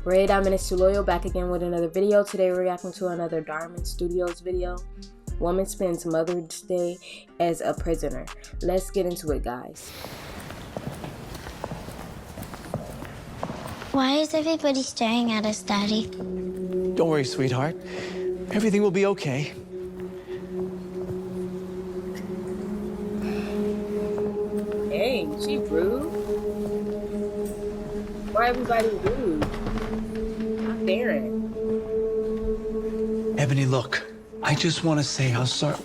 Ray Dominus Loyal back again with another video. Today we're reacting to another Dhar Mann Studios video. Woman spends Mother's Day as a prisoner. Let's get into it, guys. Why is everybody staring at us, Daddy? Don't worry, sweetheart. Everything will be okay. Hey, she rude. Why everybody rude? I'm daring. Ebony, look. I just want to say how sorry.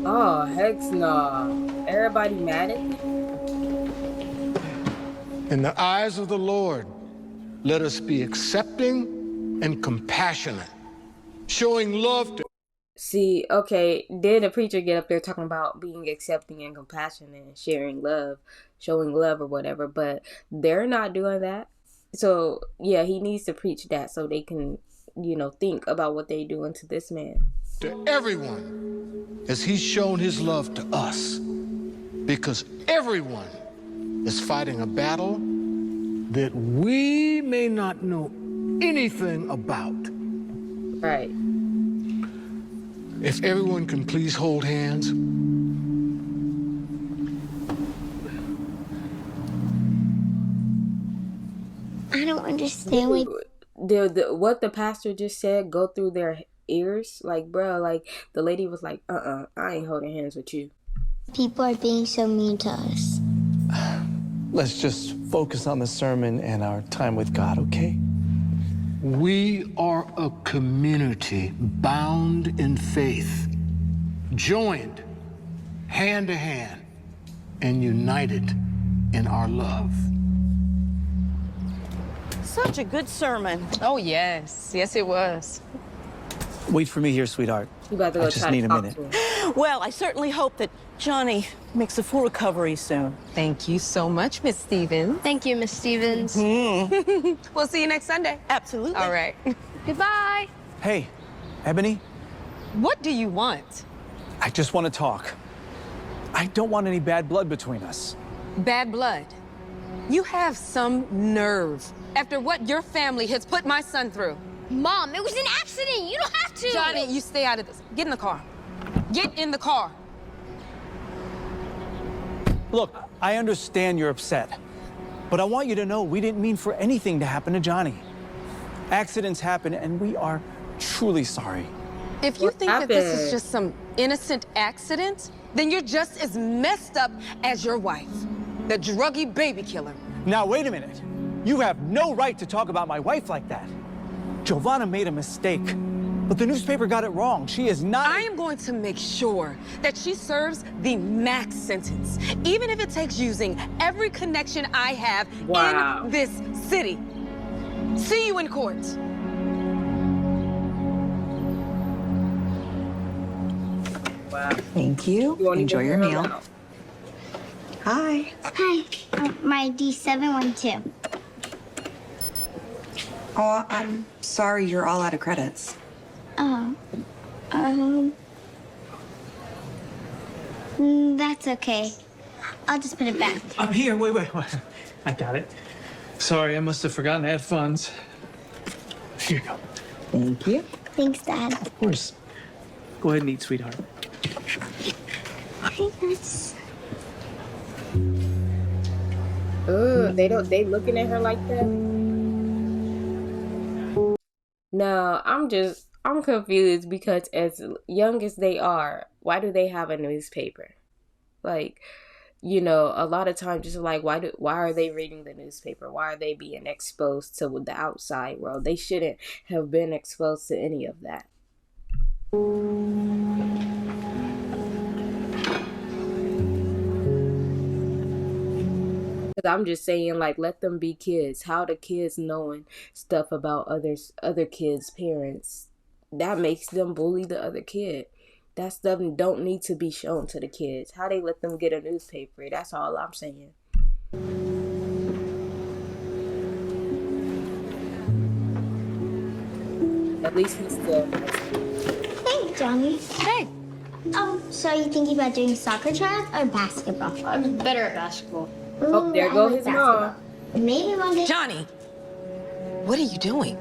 Oh, heck no. Everybody mad at me? In the eyes of the Lord, let us be accepting and compassionate, showing love to... See, okay, did the preacher get up there talking about being accepting and compassionate and sharing love, showing love or whatever, but they're not doing that. So, yeah, he needs to preach that so they can, you know, think about what they doing to this man. to everyone as he's shown his love to us, because everyone is fighting a battle that we may not know anything about. Right. If everyone can please hold hands. I don't understand what the pastor just said go through their ears. Like, bro, like the lady was like, I ain't holding hands with you. people are being so mean to us. Let's just focus on the sermon and our time with God, okay? We are a community bound in faith, joined hand to hand, and united in our love. Such a good sermon. Oh, yes. Yes, it was. Wait for me here, sweetheart. You about to go I just try need to a talk minute. to him. Well, I certainly hope that Johnny makes a full recovery soon. Thank you so much, Miss Stevens. Thank you, Miss Stevens. We'll see you next Sunday. Absolutely. All right. Goodbye. Hey, Ebony, What do you want? I just want to talk. I don't want any bad blood between us. Bad blood. You have some nerve after what your family has put my son through. Mom, it was an accident. You don't have to. Johnny, you stay out of this. Get in the car. Get in the car. Look, I understand you're upset, but I want you to know we didn't mean for anything to happen to Johnny. Accidents happen, and we are truly sorry. If you What think that this is happened? just some innocent accident, then you're just as messed up as your wife, the druggy baby killer. Now, wait a minute. You have no right to talk about my wife like that. Giovanna made a mistake, but the newspaper got it wrong. She is not... I am going to make sure that she serves the max sentence, even if it takes using every connection I have Wow. in this city. See you in court. Wow. Thank you. You won't even Enjoy your hear him meal. out. Hi. Hi. My D712. Oh, I'm sorry you're all out of credits. Oh. That's okay. I'll just put it back. I'm here. Wait. I got it. Sorry, I must have forgotten to add funds. Here you go. Thank you. Thanks, Dad. Of course. Go ahead and eat, sweetheart. Thanks. Ugh, they looking at her like that? No, I'm confused because as young as they are, why do they have a newspaper? Like, you know, a lot of times just like why are they reading the newspaper? Why are they being exposed to the outside world? They shouldn't have been exposed to any of that. I'm just saying, like, let them be kids. How the kids knowing stuff about other kids' parents, that makes them bully the other kid. That stuff don't need to be shown to the kids. How they let them get a newspaper? That's all I'm saying. At least he's still. Hey, Johnny. Hey. So you thinking about doing soccer trials or basketball? I'm better at basketball. Oh, there I go like his basketball. mom. Maybe one day. Johnny, what are you doing?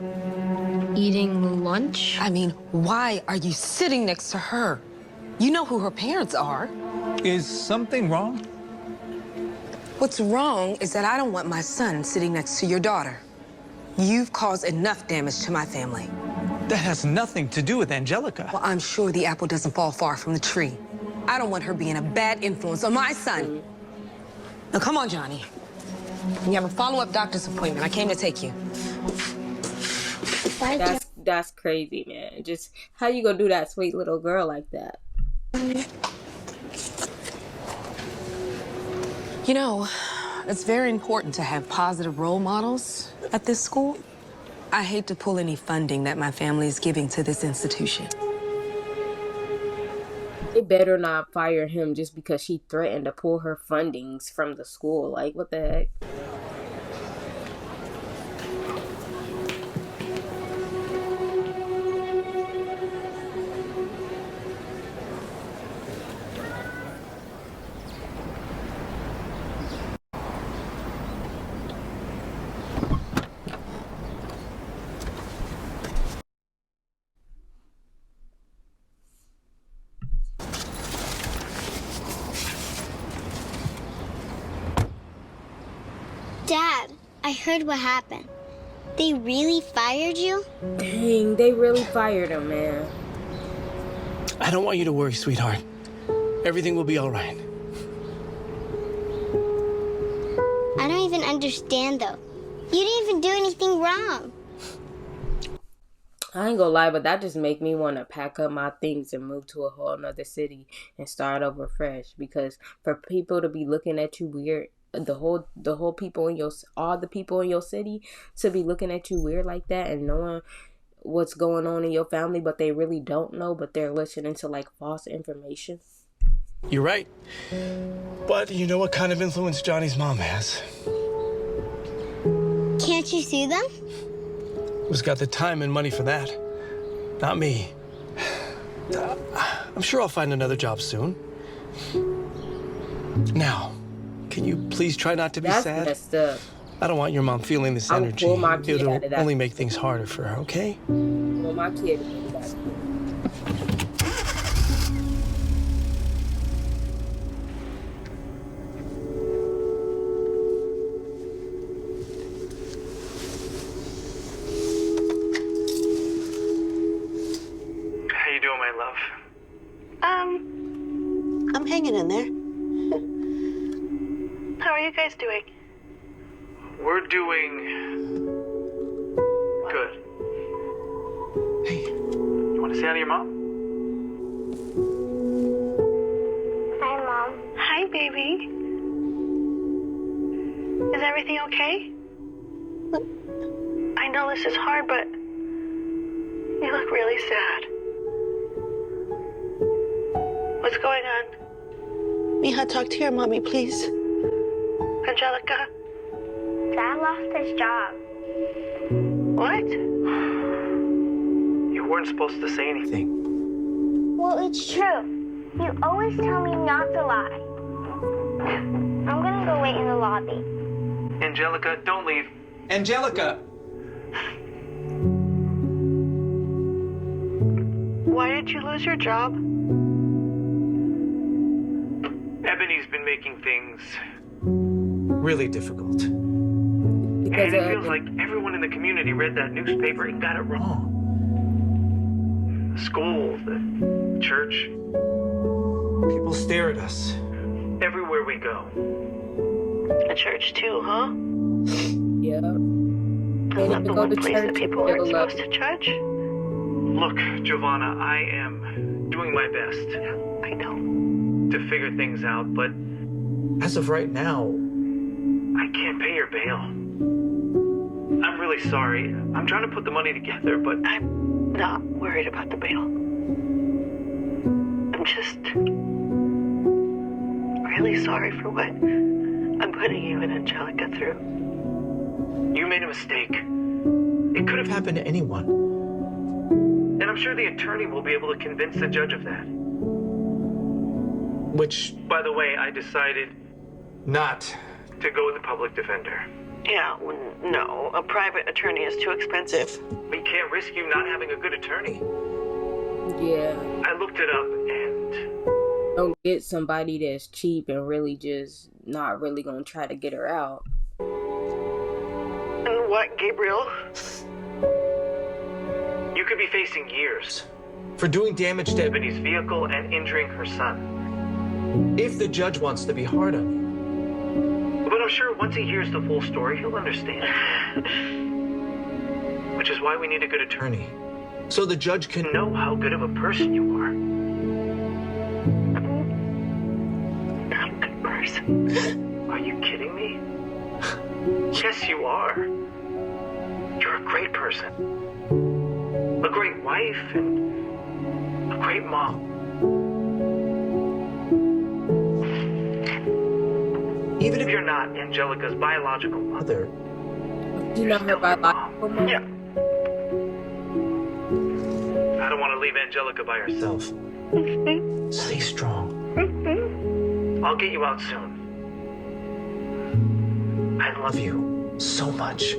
Eating lunch? I mean, why are you sitting next to her? You know who her parents are. Is something wrong? What's wrong is that I don't want my son sitting next to your daughter. You've caused enough damage to my family. That has nothing to do with Angelica. Well, I'm sure the apple doesn't fall far from the tree. I don't want her being a bad influence on my son. Now, come on, Johnny. You have a follow-up doctor's appointment. I came to take you. That's crazy, man. Just how you gonna do that sweet little girl like that? You know, it's very important to have positive role models at this school. I hate to pull any funding that my family is giving to this institution. They better not fire him just because she threatened to pull her fundings from the school. Like, what the heck? Dad, I heard what happened. They really fired you? Dang, they really fired him, man. I don't want you to worry, sweetheart. Everything will be all right. I don't even understand, though. You didn't even do anything wrong. I ain't gonna lie, but that just make me want to pack up my things and move to a whole nother city and start over fresh. Because for people to be looking at you weird, the whole people in all the people in your city to be looking at you weird like that and knowing what's going on in your family, but they really don't know, but they're listening to like false information. You're right. But you know what kind of influence Johnny's mom has? Can't you sue them? Who's got the time and money for that? Not me. I'm sure I'll find another job soon. Now, can you please try not to be That's sad? messed up. I don't want your mom feeling this I'm energy. pull my kid out of It'll that. only make things harder for her, okay? Well, my kid is that. How you doing, my love? I'm hanging in there. How are you guys doing? We're doing good. Hey, you want to say hi to your mom? Hi, Mom. Hi, baby. Is everything okay? Look, I know this is hard, but you look really sad. What's going on? Mija, talk to your mommy, please. Angelica? Dad lost his job. What? You weren't supposed to say anything. Well, it's true. You always tell me not to lie. I'm gonna go wait in the lobby. Angelica, don't leave. Angelica! Why did you lose your job? Ebony's been making things really difficult. Because And it feels like everyone in the community read that newspaper and got it wrong. The school, the church. People stare at us everywhere we go. The church too, huh? yeah. Isn't Can't that even the go one to place church that and people still aren't love supposed to judge? Look, Giovanna, I am doing my best I know. to figure things out, but as of right now, I can't pay your bail. I'm really sorry. I'm trying to put the money together, but I'm not worried about the bail. I'm just really sorry for what I'm putting you and Angelica through. you made a mistake. It could have happened to anyone. And I'm sure the attorney will be able to convince the judge of that. Which, by the way, I decided not to go with the public defender. Yeah, no, a private attorney is too expensive. We can't risk you not having a good attorney. Yeah. I looked it up and... Don't get somebody that's cheap and really just not really gonna try to get her out. And what, Gabriel? You could be facing years for doing damage to Ebony's vehicle and injuring her son. If the judge wants to be hard on you. But I'm sure once he hears the full story, he'll understand. Which is why we need a good attorney. So the judge can know how good of a person you are. I'm a good person. Are you kidding me? Yes, you are. You're a great person. A great wife and a great mom. Even if you're not Angelica's biological mother, You know her biological mom? yeah. I don't want to leave Angelica by herself. Stay strong. I'll get you out soon. I love you so much.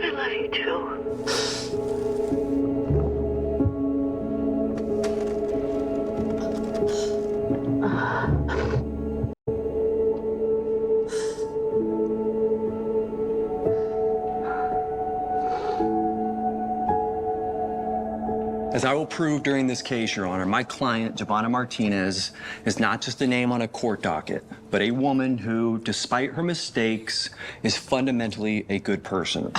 I love you too. As I will prove during this case, Your Honor, my client, Giovanna Martinez, is not just a name on a court docket, but a woman who, despite her mistakes, is fundamentally a good person.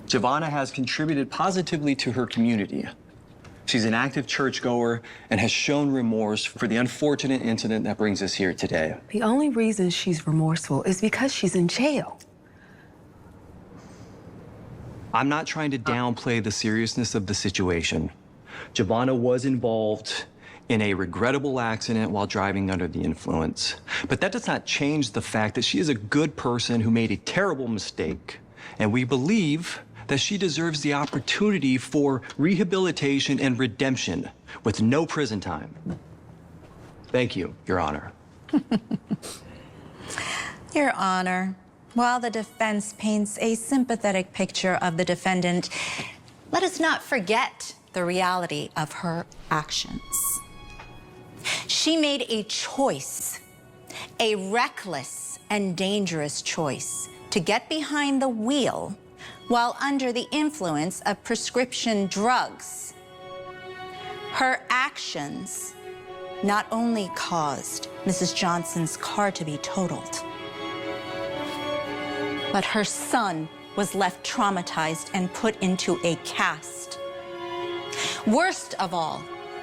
Giovanna has contributed positively to her community. She's an active churchgoer and has shown remorse for the unfortunate incident that brings us here today. The only reason she's remorseful is because she's in jail. I'm not trying to downplay the seriousness of the situation. Giovanna was involved in a regrettable accident while driving under the influence. But that does not change the fact that she is a good person who made a terrible mistake. And we believe that she deserves the opportunity for rehabilitation and redemption with no prison time. Thank you, Your Honor. Your Honor, while the defense paints a sympathetic picture of the defendant, let us not forget the reality of her actions. She made a choice, a reckless and dangerous choice, to get behind the wheel while under the influence of prescription drugs. Her actions not only caused Mrs. Johnson's car to be totaled, but her son was left traumatized and put into a cast. Worst of all,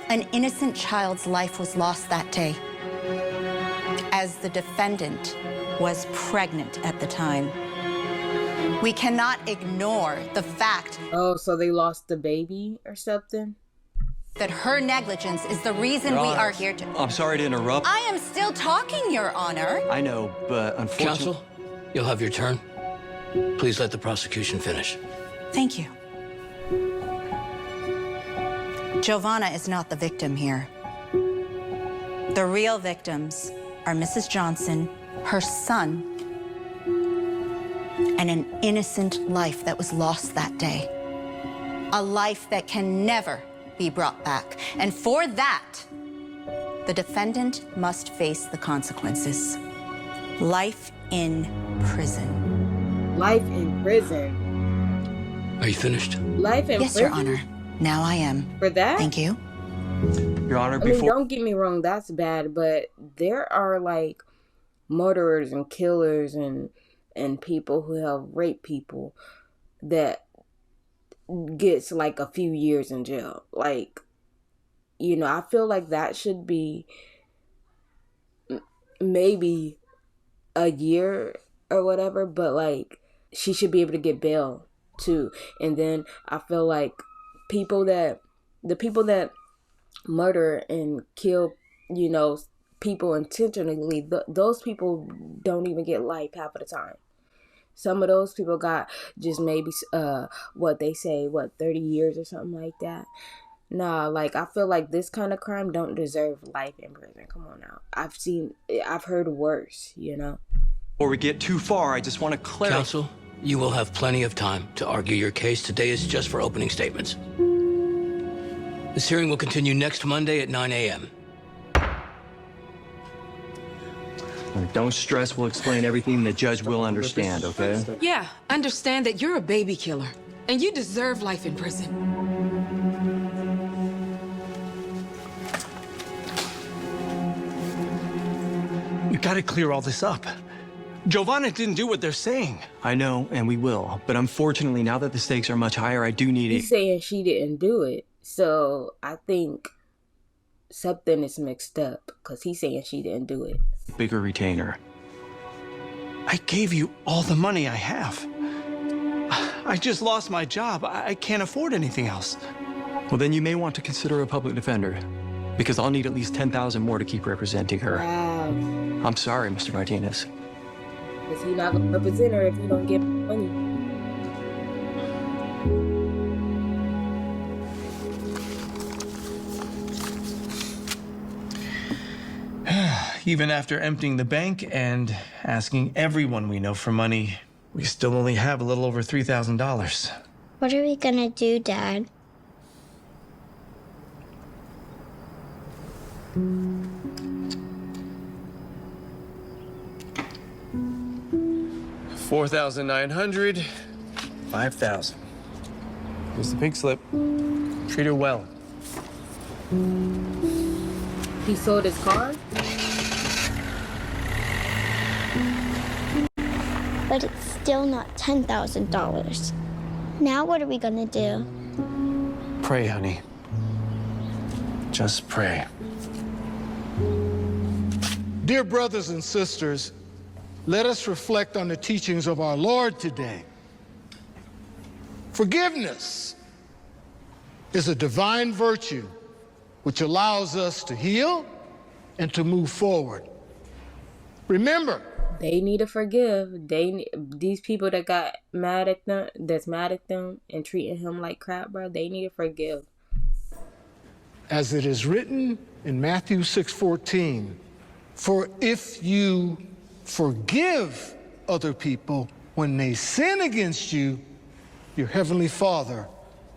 an innocent child's life was lost that day, as the defendant was pregnant at the time. We cannot ignore the fact Oh, so they lost the baby or something? that her negligence is the reason we are here to... I'm sorry to interrupt. I am still talking, Your Honor. I know, but unfortunately... Counsel, you'll have your turn. Please let the prosecution finish. Thank you. Giovanna is not the victim here. The real victims are Mrs. Johnson, her son, and an innocent life that was lost that day. A life that can never be brought back. And for that, the defendant must face the consequences. Life in prison. Life in prison. Are you finished? Life in Yes, prison? Your Honor. Now I am. For that? Thank you. Your Honor, I mean, before... don't get me wrong, that's bad, but there are like murderers and killers and people who have raped people that gets like a few years in jail. Like, you know, I feel like that should be maybe a year or whatever, but like she should be able to get bail too. And then I feel like the people that murder and kill, you know, people intentionally, those people don't even get life half of the time. Some of those people got just maybe 30 years or something like that. Nah, like I feel like this kind of crime don't deserve life in prison. Come on now. I've heard worse, you know. Before we get too far, I just want to clarify. Counsel, you will have plenty of time to argue your case. Today is just for opening statements. This hearing will continue next Monday at 9 a.m. Don't stress, we'll explain everything the judge will understand, okay? Yeah, understand that you're a baby killer, and you deserve life in prison. You gotta clear all this up. Giovanna didn't do what they're saying. I know, and we will. But unfortunately, now that the stakes are much higher, I do need He's saying she didn't do it. So I think something is mixed up because he's saying she didn't do it. bigger retainer. I gave you all the money I have. I just lost my job. I can't afford anything else. Well, then you may want to consider a public defender, because I'll need at least 10,000 more to keep representing her. Wow. I'm sorry, Mr. Martinez. Because he's not going to represent her if you don't give him money. Even after emptying the bank and asking everyone we know for money, we still only have a little over $3,000. What are we gonna do, Dad? $4,900, $5,000. Here's the pink slip. Treat her well. He sold his car? But it's still not $10,000. Now what are we gonna do? Pray, honey. Just pray. Dear brothers and sisters, let us reflect on the teachings of our Lord today. Forgiveness is a divine virtue which allows us to heal and to move forward. Remember, they need to forgive. These people that got mad at them, that's mad at them and treating him like crap, bro, they need to forgive. As it is written in Matthew 6:14, for if you forgive other people when they sin against you, your heavenly Father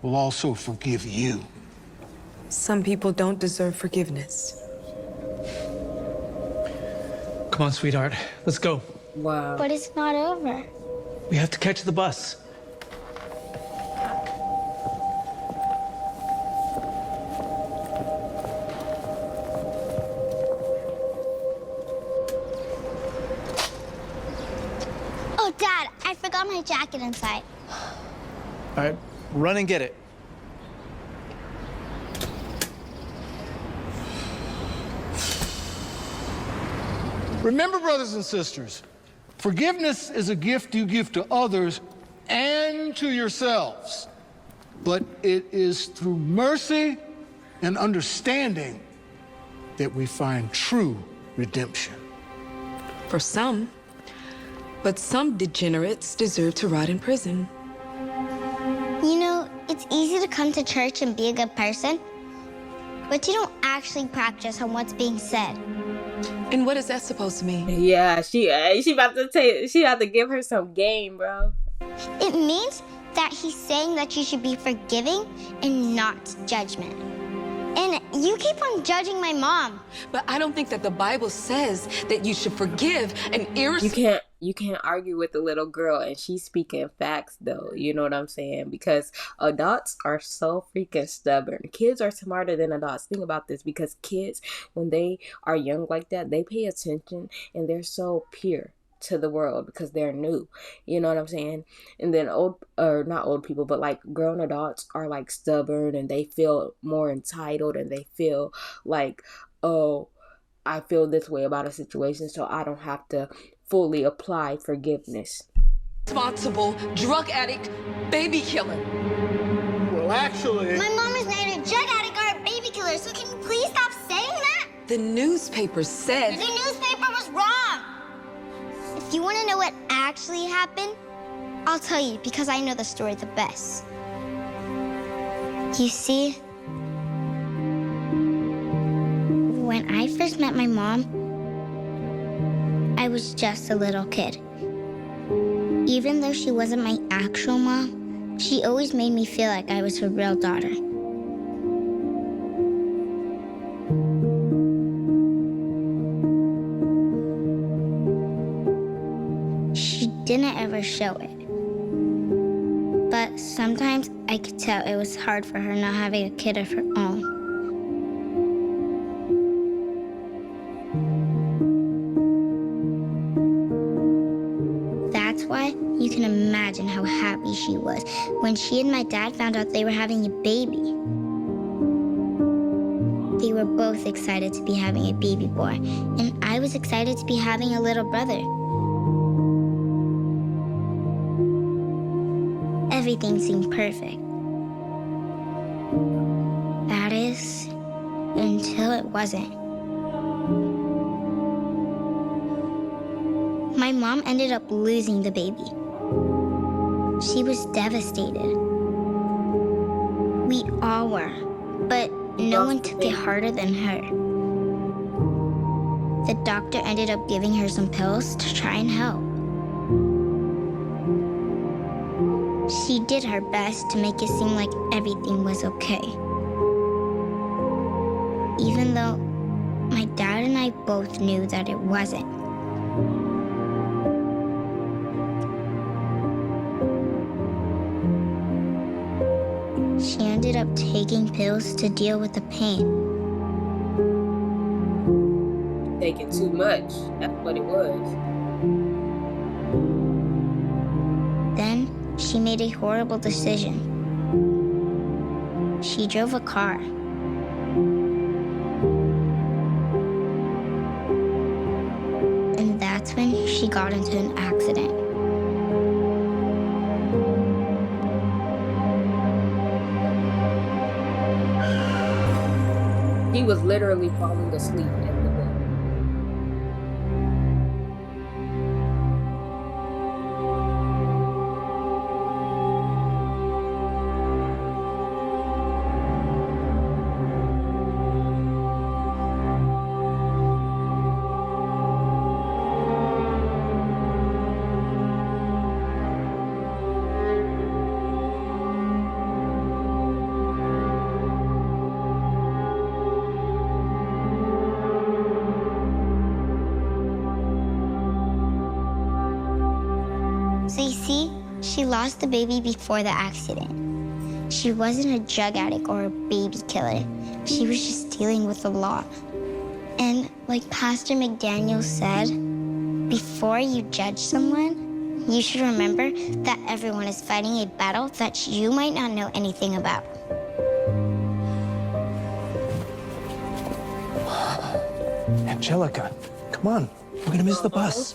will also forgive you. Some people don't deserve forgiveness. Come on, sweetheart. Let's go. Wow. But it's not over. We have to catch the bus. Oh, Dad, I forgot my jacket inside. All right, run and get it. Remember, brothers and sisters, forgiveness is a gift you give to others and to yourselves. But it is through mercy and understanding that we find true redemption. For some. But some degenerates deserve to rot in prison. You know, it's easy to come to church and be a good person, but you don't actually practice on what's being said. And what is that supposed to mean? Yeah, she about to she had to give her some game, bro. It means that he's saying that you should be forgiving and not judgment. And you keep on judging my mom. But I don't think that the Bible says that you should forgive and You can't argue with the little girl, and she's speaking facts though. You know what I'm saying? Because adults are so freaking stubborn. Kids are smarter than adults. Think about this, because kids, when they are young like that, they pay attention and they're so pure to the world because they're new. You know what I'm saying? And then not old people, but like grown adults are like stubborn, and they feel more entitled, and they feel like, oh, I feel this way about a situation, so I don't have to fully apply forgiveness. Responsible drug addict, baby killer. Well, actually, My mom is neither a drug addict or a baby killer, so can you please stop saying that? The newspaper said. The newspaper was wrong. If you want to know what actually happened, I'll tell you because I know the story the best. You see, When I first met my mom, I was just a little kid. Even though she wasn't my actual mom, she always made me feel like I was her real daughter. She didn't ever show it. But sometimes I could tell it was hard for her not having a kid of her own. That's why you can imagine how happy she was when she and my dad found out they were having a baby. They were both excited to be having a baby boy, and I was excited to be having a little brother. Everything seemed perfect. That is, until it wasn't. My mom ended up losing the baby. She was devastated. We all were, but no one took it harder than her. The doctor ended up giving her some pills to try and help. She did her best to make it seem like everything was okay. Even though my dad and I both knew that it wasn't. She ended up taking pills to deal with the pain. Taking too much. That's what it was. Then she made a horrible decision. She drove a car. And that's when she got into an accident. He was literally falling asleep at the wheel. So you see, she lost the baby before the accident. She wasn't a drug addict or a baby killer. She was just dealing with the law. And like Pastor McDaniel said, before you judge someone, you should remember that everyone is fighting a battle that you might not know anything about. Angelica, come on. We're gonna miss the bus.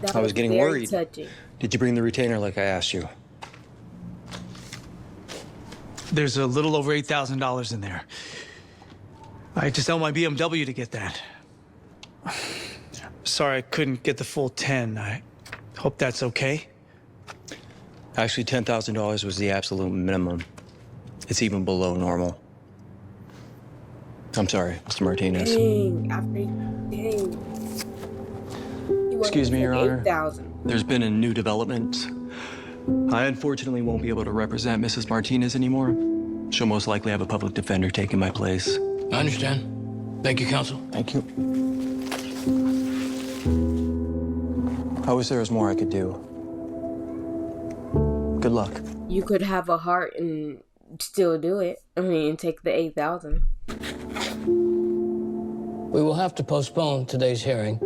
That I was getting very worried. touching. Did you bring the retainer like I asked you? There's a little over $8,000 in there. I had to sell my BMW to get that. Sorry I couldn't get the full 10. I hope that's okay. Actually, $10,000 was the absolute minimum. It's even below normal. I'm sorry, Mr. Martinez. Dang, dang. Excuse me, Your Honor. 8,000. There's been a new development. I unfortunately won't be able to represent Mrs. Martinez anymore. She'll most likely have a public defender taking my place. I understand. Thank you, counsel. Thank you. I wish there was more I could do. Good luck. You could have a heart and still do it. I mean, take the 8,000. We will have to postpone today's hearing.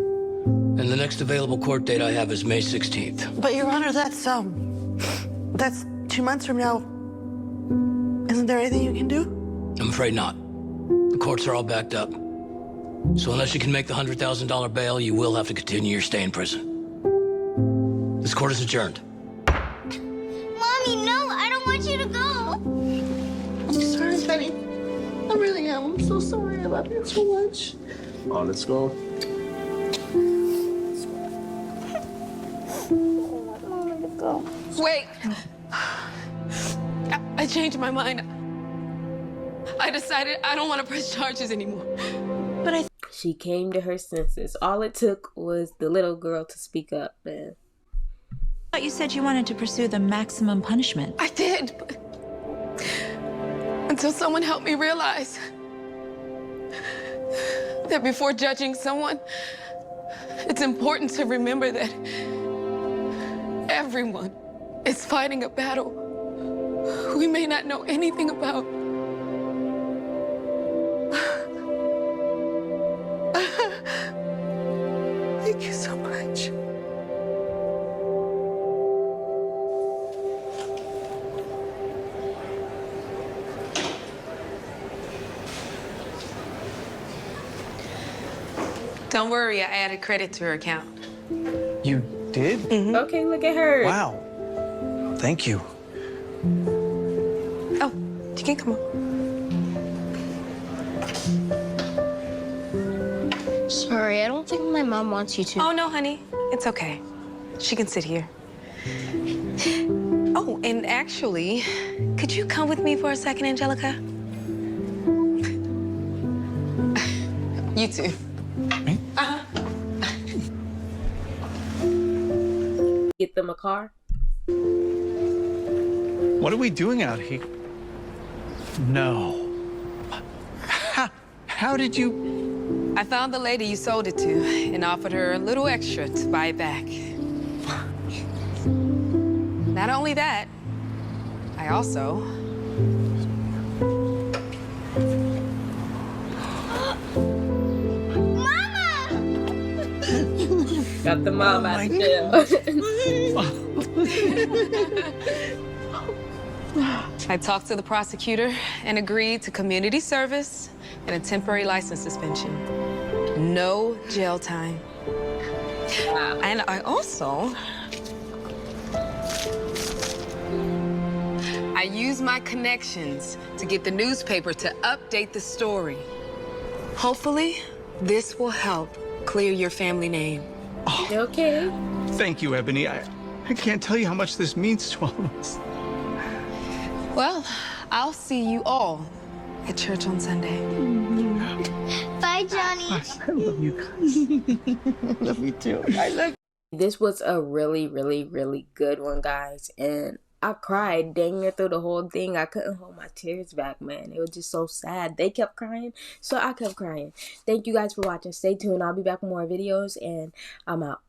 And the next available court date I have is May 16th. But, Your Honor, that's 2 months from now. Isn't there anything you can do? I'm afraid not. The courts are all backed up. So unless you can make the $100,000 bail, you will have to continue your stay in prison. This court is adjourned. Mommy, no, I don't want you to go. I'm sorry, Benny. I really am. I'm so sorry. I love you so much. Oh, let's go. go. Wait. I changed my mind. I decided I don't want to press charges anymore. But she came to her senses. All it took was the little girl to speak up, man. I thought you said you wanted to pursue the maximum punishment. I did, but until someone helped me realize that before judging someone, it's important to remember that everyone is fighting a battle we may not know anything about. Thank you so much. Don't worry, I added credit to her account. You did? Mm-hmm. Okay, look at her. Wow. Thank you. Oh, you can come on. Sorry, I don't think my mom wants you to. Oh, no, honey. It's okay. She can sit here. Oh, and actually, could you come with me for a second, Angelica? You too. Me? Uh-huh. Get them a car. What are we doing out here? No. How did you... I found the lady you sold it to and offered her a little extra to buy it back. Not only that, I also... Got the mom out of jail. I talked to the prosecutor and agreed to community service and a temporary license suspension. No jail time. Wow. And I also... I used my connections to get the newspaper to update the story. Hopefully, this will help clear your family name. Okay. Thank you, Ebony. I can't tell you how much this means to all of us. Well, I'll see you all at church on Sunday. Bye, Johnny. I love you guys. I love you too. I love you. This was a really, really, really good one, guys. And I cried dang near through the whole thing. I couldn't hold my tears back, man. It was just so sad. They kept crying, so I kept crying. Thank you guys for watching. Stay tuned. I'll be back with more videos, and I'm out.